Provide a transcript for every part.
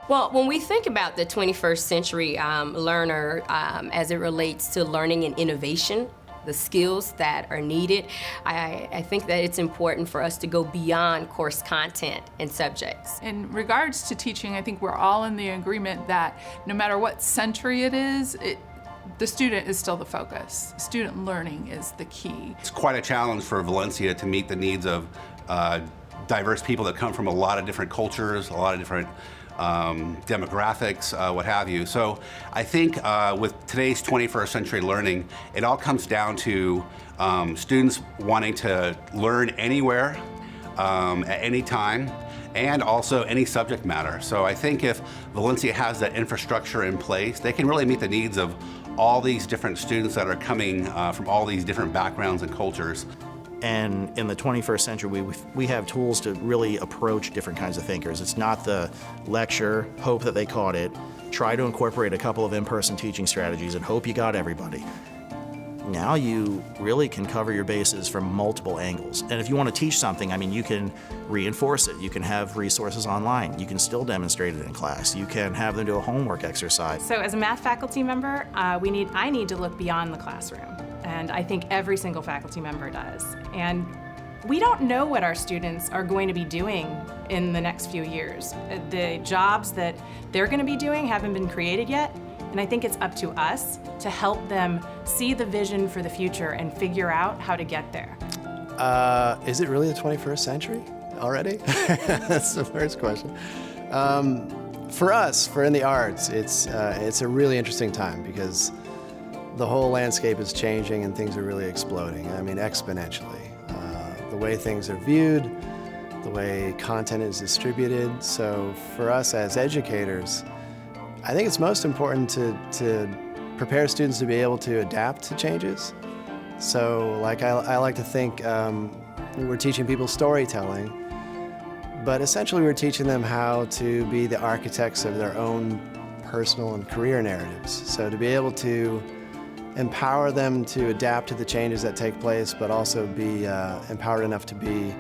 Well, when we think about the 21st century learner as it relates to learning and innovation, the skills that are needed, I think that it's important for us to go beyond course content and subjects. In regards to teaching, I think we're all in the agreement that no matter what century it is, the student is still the focus. Student learning is the key. It's quite a challenge for Valencia to meet the needs of diverse people that come from a lot of different cultures, a lot of different demographics, what have you. So I think with today's 21st century learning, it all comes down to students wanting to learn anywhere, at any time, and also any subject matter. So I think if Valencia has that infrastructure in place, they can really meet the needs of all these different students that are coming from all these different backgrounds and cultures. And in the 21st century, we have tools to really approach different kinds of thinkers. It's not the lecture, hope that they caught it, try to incorporate a couple of in-person teaching strategies and hope you got everybody. Now you really can cover your bases from multiple angles. And if you want to teach something, I mean, you can reinforce it. You can have resources online. You can still demonstrate it in class. You can have them do a homework exercise. So as a math faculty member, I need to look beyond the classroom. And I think every single faculty member does. And we don't know what our students are going to be doing in the next few years. The jobs that they're going to be doing haven't been created yet. And I think it's up to us to help them see the vision for the future and figure out how to get there. Is it really the 21st century already? That's the first question. For us, for in the arts, it's a really interesting time because the whole landscape is changing and things are really exploding. I mean, exponentially. The way things are viewed, the way content is distributed. So for us as educators, I think it's most important to prepare students to be able to adapt to changes. So like I like to think we're teaching people storytelling, but essentially we're teaching them how to be the architects of their own personal and career narratives. So to be able to empower them to adapt to the changes that take place, but also be empowered enough to be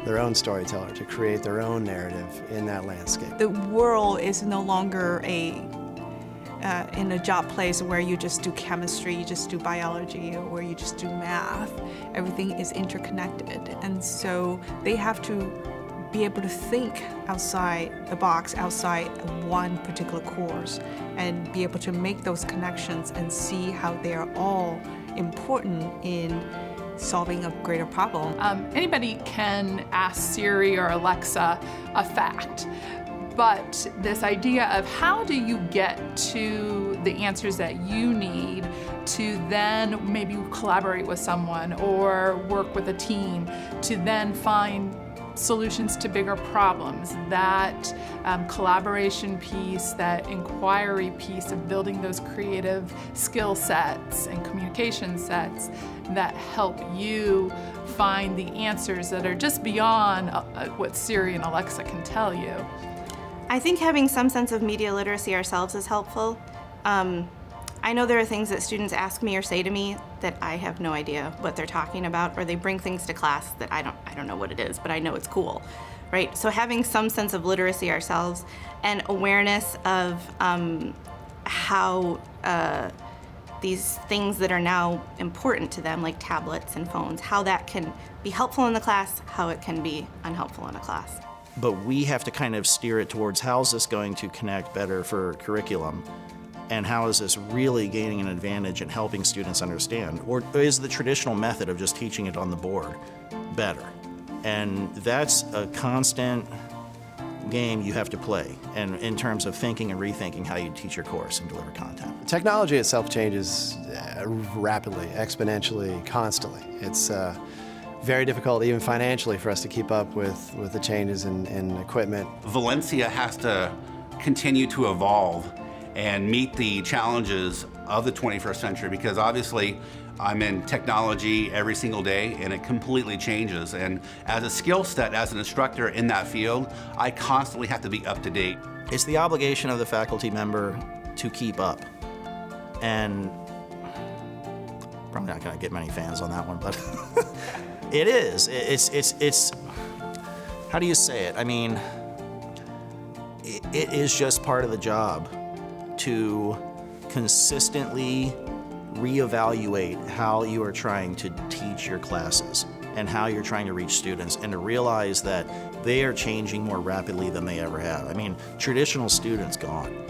their own storyteller, to create their own narrative in that landscape. The world is no longer in a job place where you just do chemistry, you just do biology, or you just do math. Everything is interconnected, and so they have to be able to think outside the box, outside one particular course, and be able to make those connections and see how they are all important in solving a greater problem. Anybody can ask Siri or Alexa a fact, but this idea of how do you get to the answers that you need to then maybe collaborate with someone or work with a team to then find solutions to bigger problems, that collaboration piece, that inquiry piece of building those creative skill sets and communication sets that help you find the answers that are just beyond what Siri and Alexa can tell you. I think having some sense of media literacy ourselves is helpful. I know there are things that students ask me or say to me that I have no idea what they're talking about, or they bring things to class that I don't know what it is, but I know it's cool, right? So having some sense of literacy ourselves and awareness of how these things that are now important to them, like tablets and phones, how that can be helpful in the class, how it can be unhelpful in a class. But we have to kind of steer it towards how is this going to connect better for curriculum? And how is this really gaining an advantage in helping students understand? Or is the traditional method of just teaching it on the board better? And that's a constant game you have to play, and in terms of thinking and rethinking how you teach your course and deliver content. Technology itself changes rapidly, exponentially, constantly. It's very difficult, even financially, for us to keep up with the changes in equipment. Valencia has to continue to evolve and meet the challenges of the 21st century, because obviously I'm in technology every single day and it completely changes. And as a skill set, as an instructor in that field, I constantly have to be up to date. It's the obligation of the faculty member to keep up. And probably not gonna get many fans on that one, but it is. It's, how do you say it? I mean, it is just part of the job to consistently reevaluate how you are trying to teach your classes and how you're trying to reach students, and to realize that they are changing more rapidly than they ever have. I mean, traditional students gone.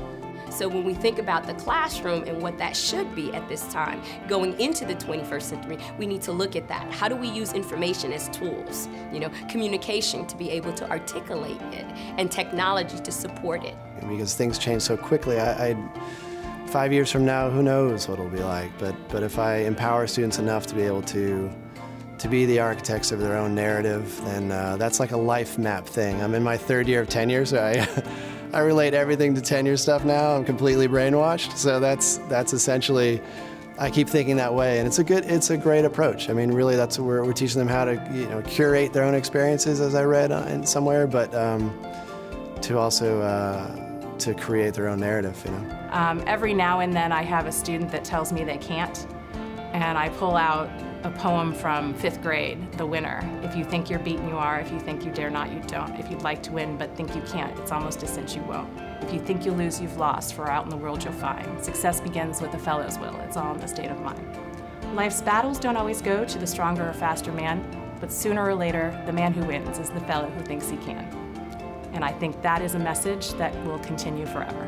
So when we think about the classroom and what that should be at this time, going into the 21st century, we need to look at that. How do we use information as tools? You know, communication to be able to articulate it, and technology to support it. Because things change so quickly. 5 years from now, who knows what it'll be like. But if I empower students enough to be able to be the architects of their own narrative, then that's like a life map thing. I'm in my 3rd year of tenure, so I relate everything to tenure stuff now. I'm completely brainwashed. So that's essentially, I keep thinking that way, and it's a great approach. I mean, really, that's where we're teaching them how to curate their own experiences, as I read in somewhere, but to also to create their own narrative. Every now and then I have a student that tells me they can't, and I pull out a poem from 5th grade, The Winner. If you think you're beaten, you are. If you think you dare not, you don't. If you'd like to win but think you can't, it's almost a cinch you won't. If you think you lose, you've lost, for out in the world you'll find. Success begins with a fellow's will. It's all in the state of mind. Life's battles don't always go to the stronger or faster man, but sooner or later, the man who wins is the fellow who thinks he can. And I think that is a message that will continue forever.